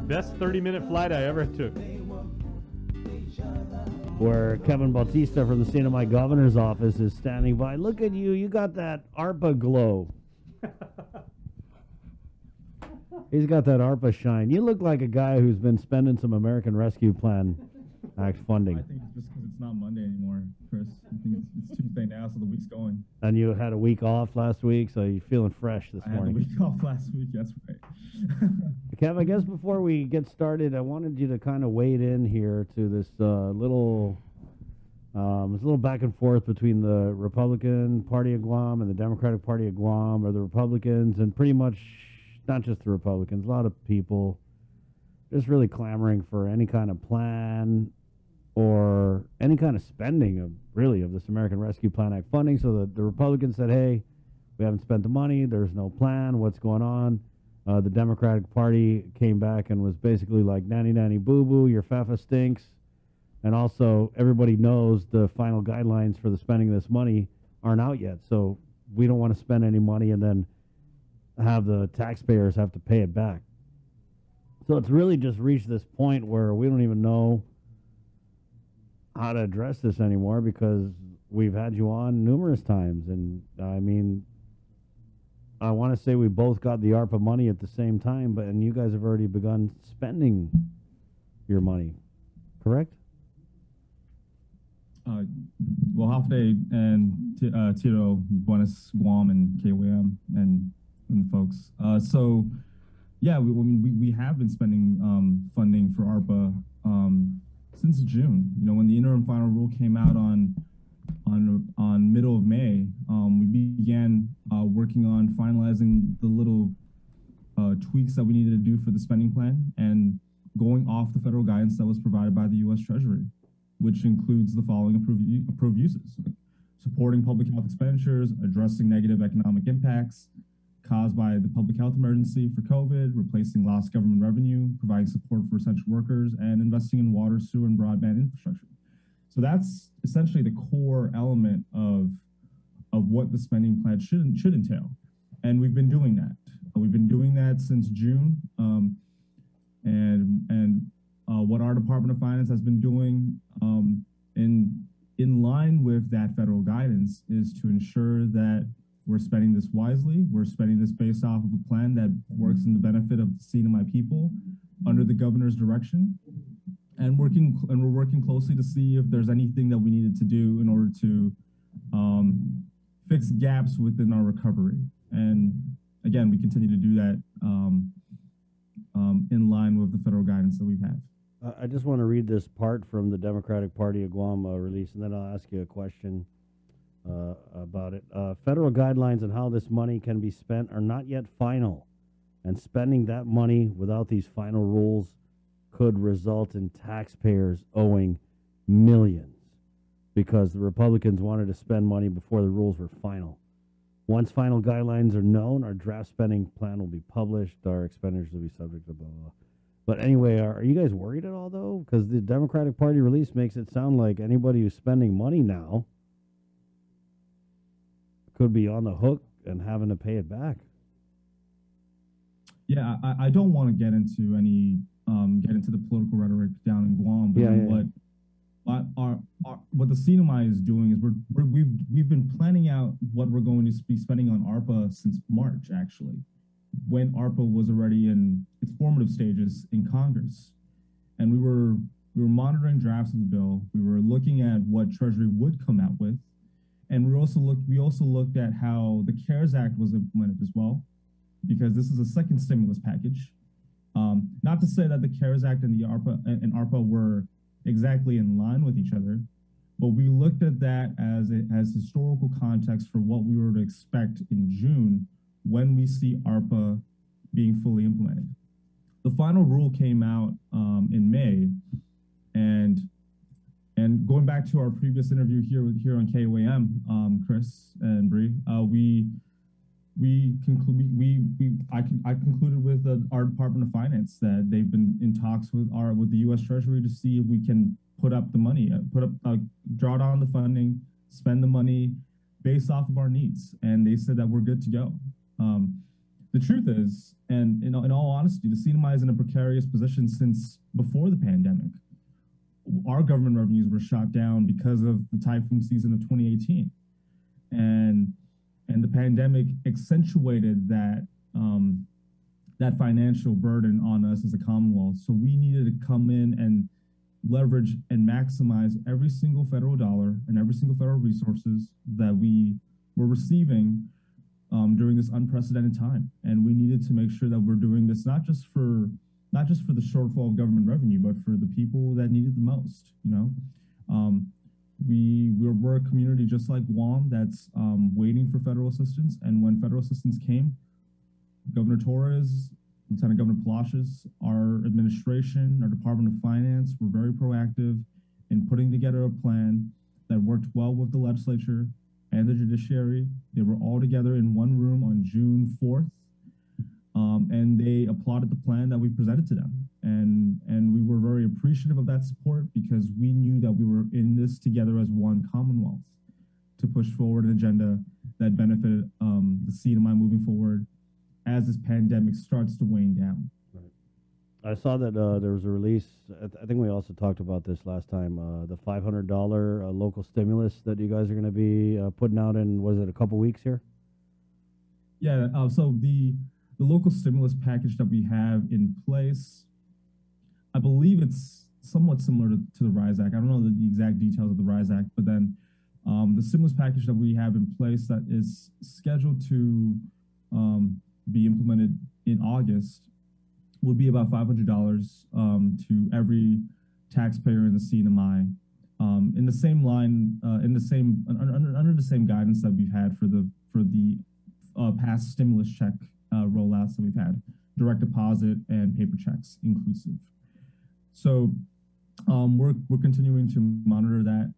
Best 30-minute flight I ever took. Where Kevin Bautista from the CNMI governor's office is standing by. Look at you. You got that ARPA glow. He's got that ARPA shine. You look like a guy who's been spending some American Rescue Plan Act funding. I think it's just because it's not Monday anymore, Chris. I think it's Tuesday now, so the week's going. And you had a week off last week, so you're feeling fresh this morning. I had a week off last week, that's right. Kev, I guess before we get started, I wanted you to kind of wade in here to this little back and forth between the Republican Party of Guam and the Democratic Party of Guam, or the Republicans, and pretty much not just the Republicans, a lot of people just really clamoring for any kind of plan or any kind of spending of this American Rescue Plan Act funding. So the Republicans said, hey, we haven't spent the money, there's no plan, what's going on? The Democratic Party came back and was basically like, nanny nanny boo boo, your fafa stinks. And also, everybody knows the final guidelines for the spending of this money aren't out yet. So we don't want to spend any money and then have the taxpayers have to pay it back. So it's really just reached this point where we don't even know how to address this anymore, because we've had you on numerous times. And I mean, I want to say we both got the ARPA money at the same time, and you guys have already begun spending your money, correct? Well, Hafde and Tiro, Buenos, Guam, and KWM, and folks. So, yeah, we have been spending funding for ARPA since June. You know, when the interim final rule came out on middle of May, we began working on finalizing the little tweaks that we needed to do for the spending plan and going off the federal guidance that was provided by the U.S. Treasury, which includes the following approved uses: supporting public health expenditures, addressing negative economic impacts caused by the public health emergency for COVID, replacing lost government revenue, providing support for essential workers, and investing in water, sewer, and broadband infrastructure. So that's essentially the core element of what the spending plan should entail. And we've been doing that. We've been doing that since June. What our Department of Finance has been doing in line with that federal guidance is to ensure that we're spending this wisely. We're spending this based off of a plan that works in the benefit of the CNMI people under the governor's direction. And we're working closely to see if there's anything that we needed to do in order to fix gaps within our recovery. And again, we continue to do that in line with the federal guidance that we've had. I just want to read this part from the Democratic Party of Guam release, and then I'll ask you a question about it. Federal guidelines on how this money can be spent are not yet final, and spending that money without these final rules could result in taxpayers owing millions, because the Republicans wanted to spend money before the rules were final. Once final guidelines are known, our draft spending plan will be published. Our expenditures will be subject to blah, blah, blah. But anyway, are you guys worried at all, though? Because the Democratic Party release makes it sound like anybody who's spending money now could be on the hook and having to pay it back. Yeah, I don't want to get into the political rhetoric down in Guam. But what the CNMI is doing is we've been planning out what we're going to be spending on ARPA since March, actually, when ARPA was already in its formative stages in Congress. And we were monitoring drafts of the bill. We were looking at what Treasury would come out with. And we also looked at how the CARES Act was implemented as well, because this is a second stimulus package. Not to say that the CARES Act and the ARPA were exactly in line with each other, but we looked at that as historical context for what we were to expect in June when we see ARPA being fully implemented. The final rule came out in May, and going back to our previous interview here on KOAM, Chris and Bree, I concluded with our Department of Finance that they've been in talks with the U.S. Treasury to see if we can put up the money, draw down the funding, spend the money based off of our needs, and they said that we're good to go. the truth is, and in all honesty, the CNMI is in a precarious position since before the pandemic. Our government revenues were shot down because of the typhoon season of 2018, and the pandemic accentuated that that financial burden on us as a Commonwealth. So we needed to come in and leverage and maximize every single federal dollar and every single federal resources that we were receiving during this unprecedented time. And we needed to make sure that we're doing this not just for the shortfall of government revenue, but for the people that need it the most. You know, we're a community just like Guam that's waiting for federal assistance. And when federal assistance came, Governor Torres, Lieutenant Governor Palacios, our administration, our Department of Finance were very proactive in putting together a plan that worked well with the legislature and the judiciary. They were all together in one room on June 4th, and they applauded the plan that we presented to them. And we were very appreciative of that support because we knew that we were in this together as one Commonwealth to push forward an agenda that benefited the CNMI moving forward as this pandemic starts to wane down. Right. I saw that there was a release, I think we also talked about this last time, the $500 local stimulus that you guys are going to be putting out in, was it a couple weeks here? Yeah, so the local stimulus package that we have in place, I believe it's somewhat similar to the RISE Act. I don't know the exact details of the RISE Act, but then the stimulus package that we have in place that is scheduled to be implemented in August would be about $500 to every taxpayer in the CNMI, in the same line, under the same guidance that we've had for the past stimulus check rollouts that we've had, direct deposit and paper checks inclusive. So we're continuing to monitor that.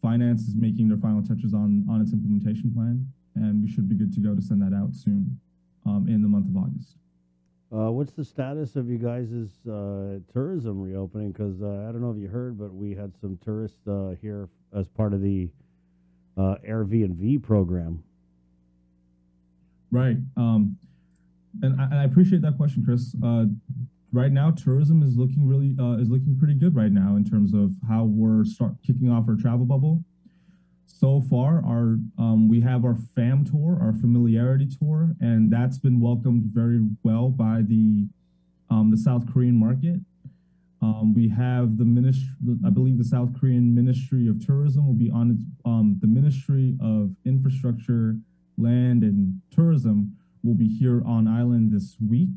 Finance is making their final touches on its implementation plan, and we should be good to go to send that out soon. In the month of August. What's the status of you guys' tourism reopening? Because I don't know if you heard, but we had some tourists here as part of the Airbnb program. Right. And I appreciate that question, Chris. Right now, tourism is looking pretty good right now in terms of how we're kicking off our travel bubble. So far, we have our FAM tour, our familiarity tour, and that's been welcomed very well by the South Korean market. We have the ministry, I believe the South Korean Ministry of Tourism will be on its, the Ministry of Infrastructure, Land, and Tourism will be here on island this week.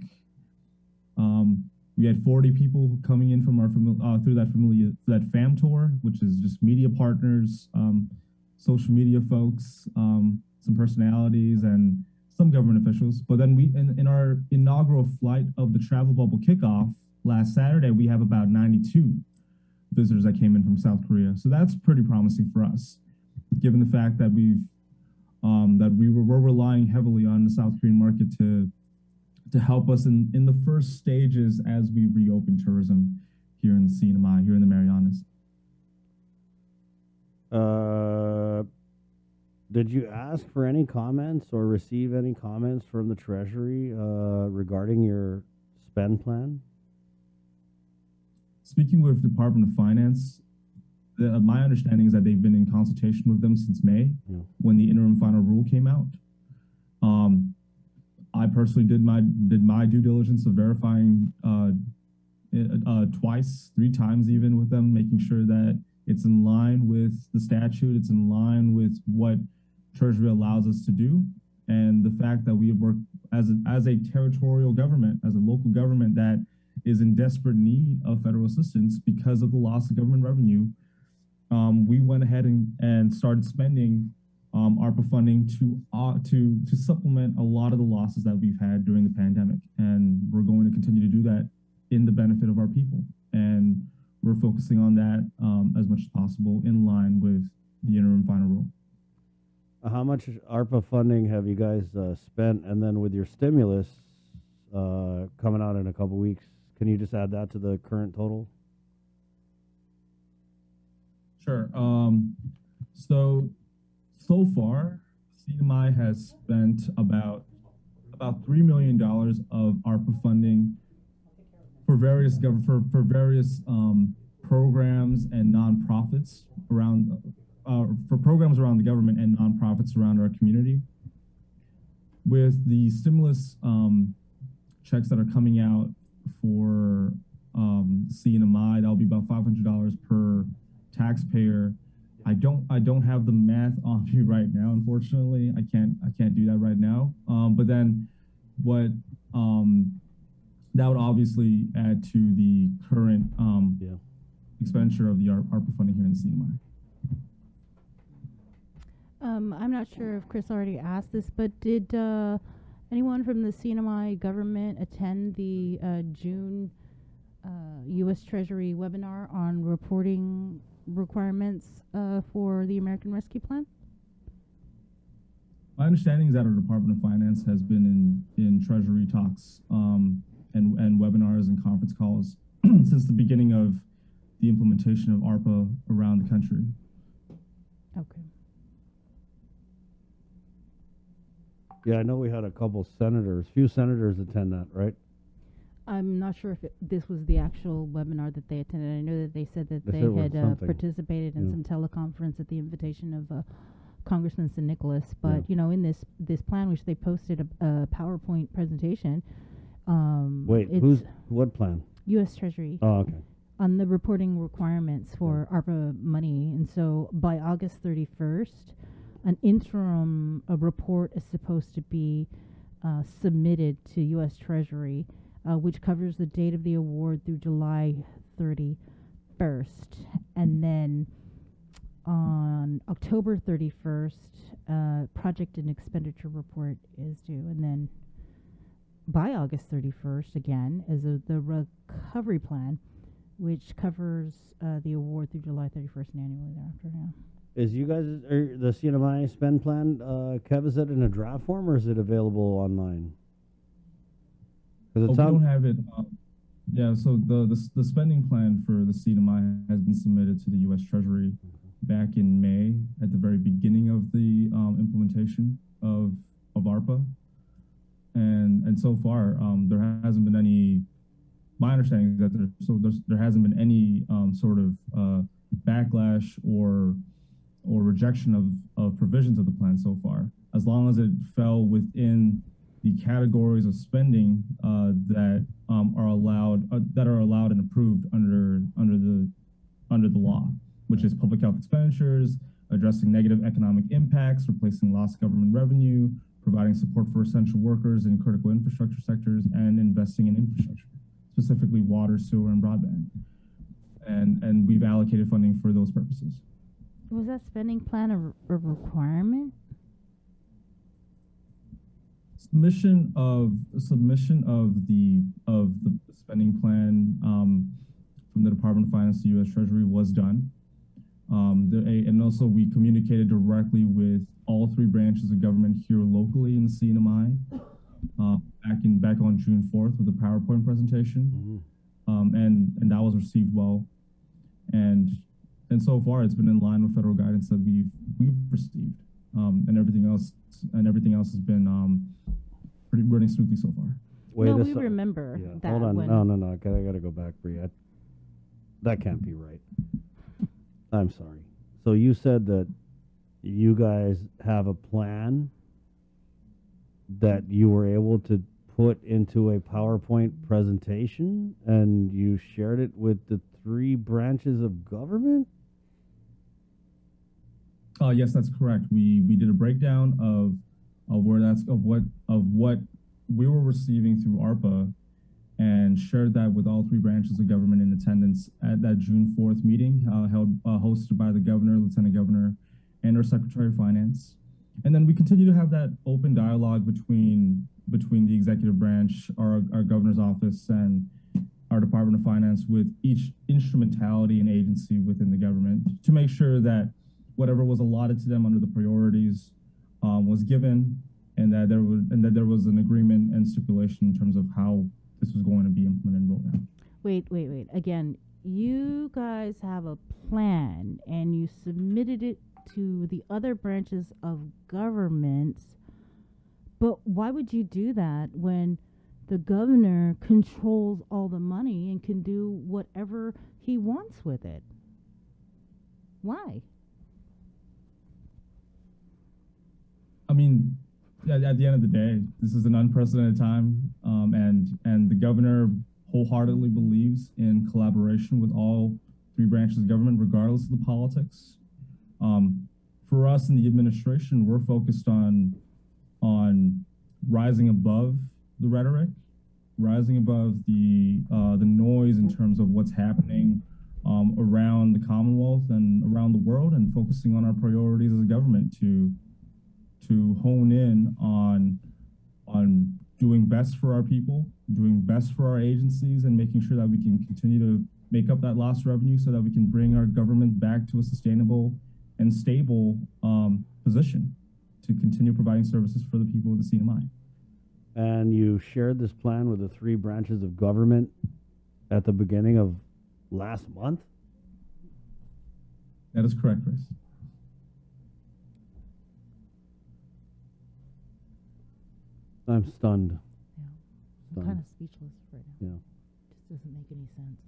We had 40 people coming in from our through that FAM tour, which is just media partners, social media folks, some personalities, and some government officials. But then in our inaugural flight of the travel bubble kickoff last Saturday, we have about 92 visitors that came in from South Korea. So that's pretty promising for us, given the fact that we're relying heavily on the South Korean market to help us in the first stages as we reopen tourism here in the CNMI, here in the Marianas. Did you ask for any comments or receive any comments from the Treasury regarding your spend plan? Speaking with the Department of Finance, my understanding is that they've been in consultation with them since May, when the interim final rule came out. I personally did my due diligence of verifying twice, 3 times even with them, making sure that it's in line with the statute, it's in line with what Treasury allows us to do, and the fact that we work as a territorial government, as a local government that is in desperate need of federal assistance because of the loss of government revenue. We went ahead and started spending ARPA funding to supplement a lot of the losses that we've had during the pandemic, and we're going to continue to do that in the benefit of our people. And we're focusing on that as much as possible in line with the interim final rule. How much ARPA funding have you guys spent? And then with your stimulus coming out in a couple weeks, can you just add that to the current total? Sure. So far, CNMI has spent about about $3 million of ARPA funding for various programs and nonprofits around the government and nonprofits around our community. With the stimulus checks that are coming out for CNMI, that'll be about $500 per taxpayer. I don't have the math on me right now, unfortunately. I can't do that right now. But then what that would obviously add to the current expenditure of the ARPA funding here in the CNMI. I'm not sure if Chris already asked this, but did anyone from the CNMI government attend the June U.S. Treasury webinar on reporting requirements for the American Rescue Plan? My understanding is that our Department of Finance has been in Treasury talks and webinars and conference calls since the beginning of the implementation of ARPA around the country. Okay. Yeah, I know we had a few senators attend that, right? I'm not sure if this was the actual webinar that they attended. I know that they said that they had participated in some teleconference at the invitation of Congressman St. Nicholas. But, you know, in this plan, which they posted a PowerPoint presentation. What plan? U.S. Treasury. Oh, okay. On the reporting requirements for ARPA money. And so by August 31st, an interim report is supposed to be submitted to U.S. Treasury, which covers the date of the award through July 31st. And then on October 31st, project and expenditure report is due. And then by August 31st, again, is the recovery plan, which covers the award through July 31st and annually thereafter. Yeah. Is you guys, the CNMI spend plan, Kev, is it in a draft form or is it available online? We don't have it. Yeah, so the spending plan for the CNMI has been submitted to the U.S. Treasury back in May at the very beginning of the implementation of ARPA. And so far, there hasn't been any, my understanding is that there hasn't been any sort of backlash or rejection of provisions of the plan so far, as long as it fell within the categories of spending that are allowed and approved under the law, which is public health expenditures, addressing negative economic impacts, replacing lost government revenue, providing support for essential workers in critical infrastructure sectors, and investing in infrastructure, specifically water, sewer, and broadband. And we've allocated funding for those purposes. Was that spending plan a requirement? Submission of the spending plan from the Department of Finance to U.S. Treasury was done, and also we communicated directly with all three branches of government here locally in the CNMI back on June 4th with a PowerPoint presentation, and that was received well, and so far it's been in line with federal guidance that we've received, and everything else has been pretty running smoothly so far. We remember that. Hold on, no, I gotta go back, Bree. That can't be right. I'm sorry. So you said that you guys have a plan that you were able to put into a PowerPoint presentation, and you shared it with the three branches of government? Yes, that's correct. We did a breakdown of what we were receiving through ARPA, and shared that with all three branches of government in attendance at that June 4th meeting hosted by the governor, lieutenant governor, and our Secretary of Finance. And then we continue to have that open dialogue between the executive branch, our governor's office, and our Department of Finance, with each instrumentality and agency within the government, to make sure that whatever was allotted to them under the priorities was given, and that there was an agreement and stipulation in terms of how this was going to be implemented and rolled out. Wait. Again, you guys have a plan and you submitted it to the other branches of government, But why would you do that when the governor controls all the money and can do whatever he wants with it? Why? I mean, at the end of the day, this is an unprecedented time, and the governor wholeheartedly believes in collaboration with all three branches of government, regardless of the politics. For us in the administration, we're focused on rising above the rhetoric, rising above the noise in terms of what's happening around the Commonwealth and around the world, and focusing on our priorities as a government to hone in on doing best for our people, doing best for our agencies, and making sure that we can continue to make up that lost revenue so that we can bring our government back to a sustainable and stable position to continue providing services for the people of the CNMI. And you shared this plan with the three branches of government at the beginning of last month? That is correct, Chris. I'm stunned. Yeah. I'm kind of speechless right now. Yeah. It just doesn't make any sense.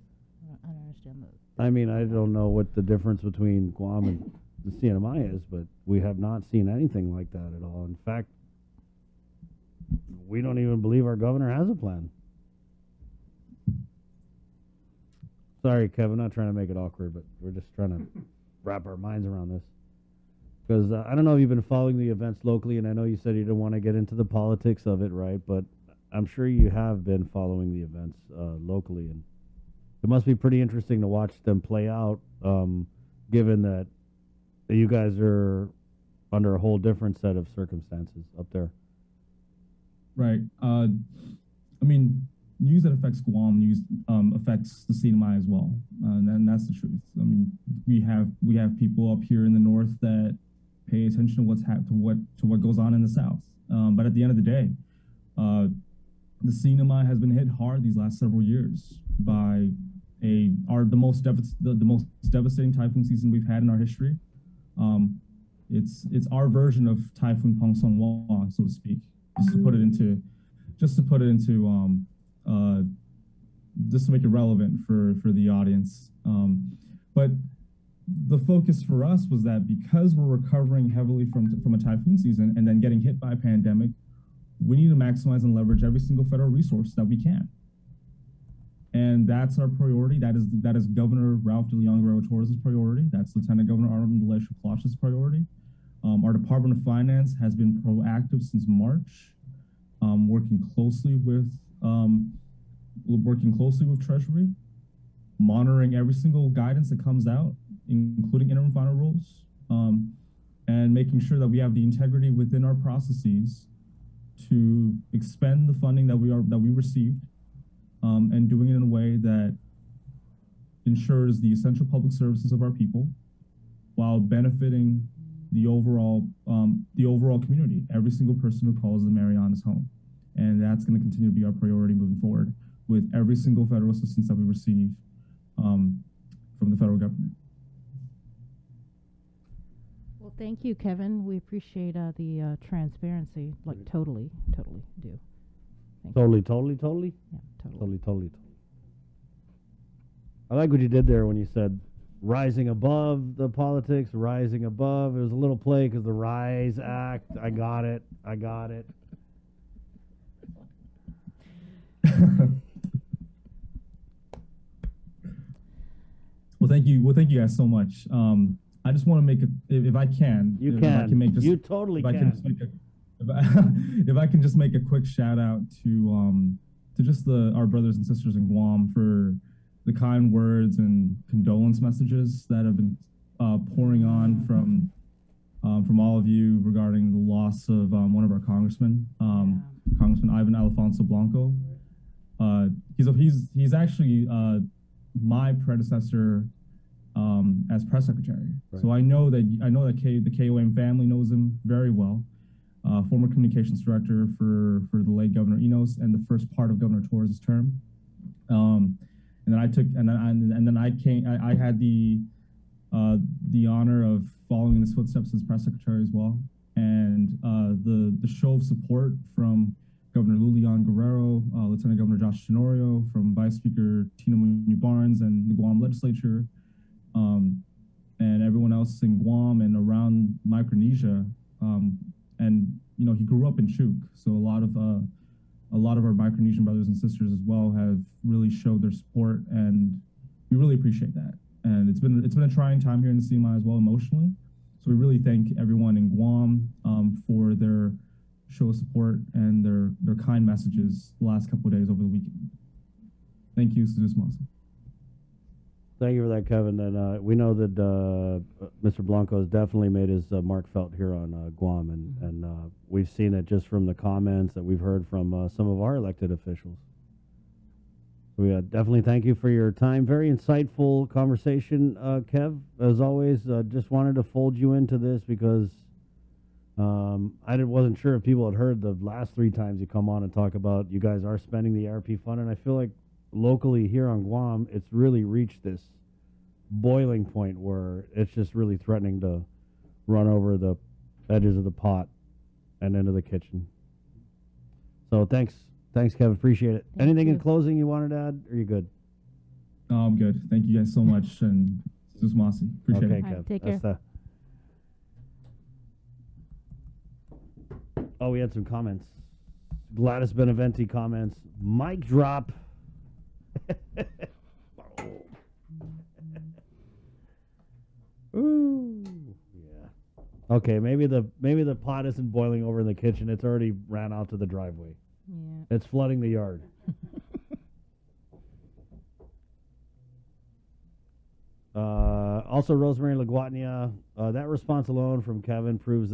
I don't understand that. I mean, I don't know what the difference between Guam and the CNMI is, but we have not seen anything like that at all. In fact, we don't even believe our governor has a plan. Sorry, Kevin, not trying to make it awkward, but we're just trying to wrap our minds around this. Because I don't know if you've been following the events locally, and I know you said you didn't want to get into the politics of it, right? But I'm sure you have been following the events locally, and it must be pretty interesting to watch them play out, given that you guys are under a whole different set of circumstances up there. Right. I mean, news that affects Guam news affects the CNMI as well, and that's the truth. I mean, we have people up here in the north that pay attention to what goes on in the south. But at the end of the day, the CNMI has been hit hard these last several years by the most devastating typhoon season we've had in our history. It's our version of Typhoon Pongsonghua, so to speak, just to make it relevant for the audience. But the focus for us was that because we're recovering heavily from a typhoon season and then getting hit by a pandemic, we need to maximize and leverage every single federal resource that we can. And that's our priority. That is Governor Ralph de Leon-Torres' priority. That's Lieutenant Governor Arnold Delesha-Plash's priority. Our Department of Finance has been proactive since March, working closely with Treasury, monitoring every single guidance that comes out, including interim final rules, and making sure that we have the integrity within our processes to expend the funding that we received, and doing it in a way that ensures the essential public services of our people while benefiting the overall community, every single person who calls the Marianas home. And that's going to continue to be our priority moving forward with every single federal assistance that we receive from the federal government. Well, thank you, Kevin. We appreciate the transparency, like totally do. Totally? Yeah, Totally. I like what you did there when you said rising above the politics, rising above. It was a little play because the RISE Act. I got it. Well, thank you guys so much. I just want to make if I can. You can. You totally can. If I can just make a quick shout out to just our brothers and sisters in Guam for the kind words and condolence messages that have been pouring on from all of you regarding the loss of one of our congressmen, Congressman Ivan Alfonso Blanco. He's actually my predecessor as press secretary. Right. So I know that the KOM family knows him very well. Former communications director for the late Governor Enos and the first part of Governor Torres' term. And then I had the honor of following in his footsteps as press secretary as well. And and the show of support from Governor Lulian Guerrero, Lieutenant Governor Josh Tenorio, from Vice Speaker Tina Munoz Barnes and the Guam legislature, and everyone else in Guam and around Micronesia. And he grew up in Chuk, so a lot of our Micronesian brothers and sisters as well have really showed their support, and we really appreciate that. And it's been a trying time here in the CNMI as well emotionally. So we really thank everyone in Guam for their show of support and their kind messages the last couple of days over the weekend. Thank you, Suzus Masi. Thank you for that, Kevin. And we know that Mr. Blanco has definitely made his mark felt here on Guam, and we've seen it just from the comments that we've heard from some of our elected officials. We definitely thank you for your time. Very insightful conversation, Kev. As always, just wanted to fold you into this because I wasn't sure if people had heard the last 3 times you come on and talk about you guys are spending the ARP fund, and I feel like locally here on Guam, it's really reached this boiling point where it's just really threatening to run over the edges of the pot and into the kitchen. So thanks, Kevin. Appreciate it. Anything in closing you wanted to add? Or are you good? No, I'm good. Thank you guys so much, and Suzus Masi. Appreciate it. Okay, Kev. Right, take care. Oh, we had some comments. Gladys Beneventi comments. Mic drop. Ooh, yeah. Okay, maybe the pot isn't boiling over in the kitchen. It's already ran out to the driveway. Yeah. It's flooding the yard. Also, Rosemary LaGuatnia. That response alone from Kevin proves